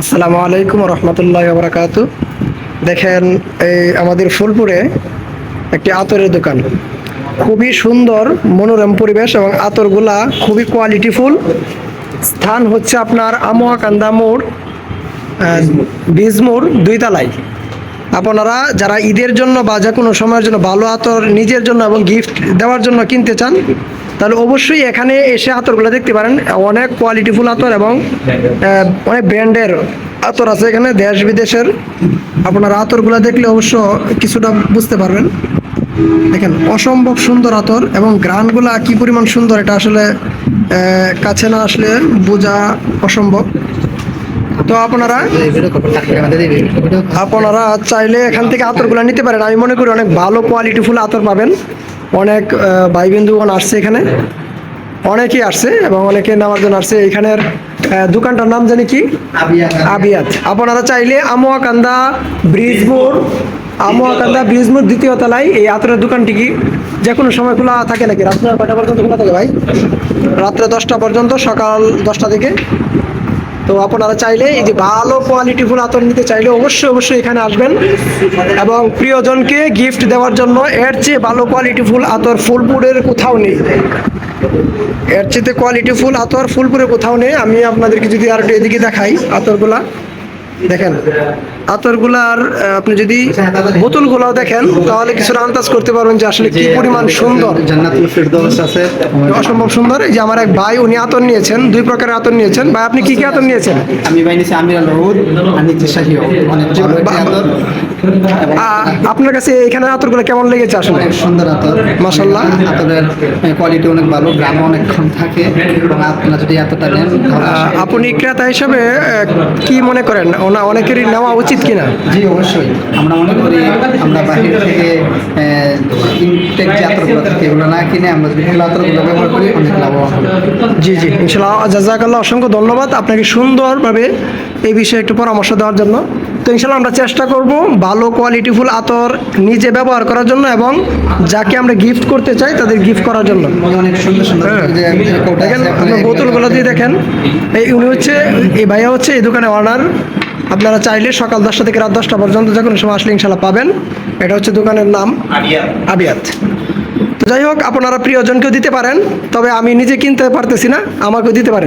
আসসালামু আলাইকুম রহমতুল্লাহ বারাকাতু। দেখেন, এই আমাদের ফুলপুরে একটি আতরের দোকান, খুবই সুন্দর মনোরম পরিবেশ এবং আতরগুলা খুবই কোয়ালিটিফুল। স্থান হচ্ছে আপনার আমুয়াকান্দা মোড়, বীজমোড় 2 তলায়। আপনারা যারা ঈদের জন্য বা যে কোনো সময়ের জন্য ভালো আতর নিজের জন্য এবং গিফট দেওয়ার জন্য কিনতে চান, তাহলে অবশ্যই এখানে এসে আতরগুলো দেখতে পারেন। অনেক কোয়ালিটিফুল আতর এবং অনেক ব্র্যান্ডের আতর আছে এখানে, দেশ বিদেশের। আপনারা আতরগুলো দেখলে অবশ্য কিছুটা বুঝতে পারবেন। দেখেন, অসম্ভব সুন্দর আতর এবং গ্রানগুলা কি পরিমাণ সুন্দর, এটা আসলে কাছে না আসলে বোঝা অসম্ভব। তো আপনারা চাইলে এখান থেকে আতরগুলো নিতে পারেন। আমি মনে করি অনেক ভালো কোয়ালিটিফুল আতর পাবেন। অনেক ভাই বন্ধুগণ আসছে এখানে, অনেকেই আসছে এবং অনেকে নেওয়ার জন্য আসছে। এখানের দোকানটার নাম জানি কি, আবিয়াত। আপনারা চাইলে আমুয়াকান্দা ব্রিজমোড় 2য় তলায় এই আতরের দোকানটি কি যে কোনো সময় খোলা থাকে নাকি? রাত্রে কয়টা পর্যন্ত খোলা থাকে ভাই? রাত্রে 10টা পর্যন্ত, সকাল 10টা থেকে। তো আপনারা চাইলে এই যে ভালো কোয়ালিটিফুল আতর নিতে চাইলে অবশ্যই এখানে আসবেন এবং প্রিয়জনকে গিফট দেওয়ার জন্য। এর চেয়ে ভালো কোয়ালিটিফুল আতর ফুলপুরের কোথাও নেই, এর চেয়ে কোয়ালিটিফুল আতর ফুলপুরে কোথাও নেই। আমি আপনাদেরকে যদি আর একটু এদিকে দেখাই আতরগুলা, দেখেন আতরগুলার আপনি যদি বোতলগুলাও দেখেন তাহলে কিছুটা আন্দাজ করতে পারবেন যে আসলে কি পরিমাণ সুন্দর। জান্নাতুল ফেরদৌস আছে, অসম্ভব সুন্দর। এই যে আমার এক ভাই, উনি আতর নিয়েছেন, 2 প্রকারের আতর নিয়েছেন। ভাই, আপনি কি কি আতর নিয়েছেন? আমি ভাই নিয়েছি আমির আল রহুদ আর নিচে শাহী, অনেক ভালো একটি আতর। আপনার কাছে এখানে আতরগুলো কেমন লেগেছে? আসলে অনেক সুন্দর আতর, মাশাআল্লাহ। আতরের কোয়ালিটি অনেক ভালো, গ্রাম অনেকক্ষণ থাকে। এবং আপনারা যদি এতটা নেন, আপনি ক্রেতা হিসেবে কি মনে করেন, অনেকেরই নেওয়া উচিত কিনা? জি অবশ্যই। আমরা মনে করি আমরা বাহির থেকে ইনটেক যে আতরগুলো থাকে এগুলো না কিনে আমরা যদি খোলা আতরগুলো ব্যবহার করি অনেক লাভবান হবে। জি ইনশাআল্লাহ। জাযাকাল্লাহ, অসংখ্য ধন্যবাদ আপনাকে সুন্দরভাবে এই বিষয়ে একটু পরামর্শ দেওয়ার জন্য। তো ইনশাআল্লাহ আমরা চেষ্টা করব ভালো কোয়ালিটিফুল আতর নিজে ব্যবহার করার জন্য এবং যাকে আমরা গিফট করতে চাই তাদের গিফট করার জন্য। অনেক সুন্দর সুন্দর দেখেন, আপনার বোতলগুলো দিয়ে দেখেন। উনি হচ্ছে, এই ভাইয়া হচ্ছে এই দোকানে অনার। আপনারা চাইলে সকাল 10টা থেকে রাত 10টা পর্যন্ত যে কোনো সময় আসলে ইনশাআল্লাহ পাবেন। এটা হচ্ছে দোকানের নাম আবিয়াত। তো যাই হোক, আপনারা প্রিয়জনকেও দিতে পারেন, তবে আমি নিজে কিনতে পারতেছি না, আমাকেও দিতে পারেন।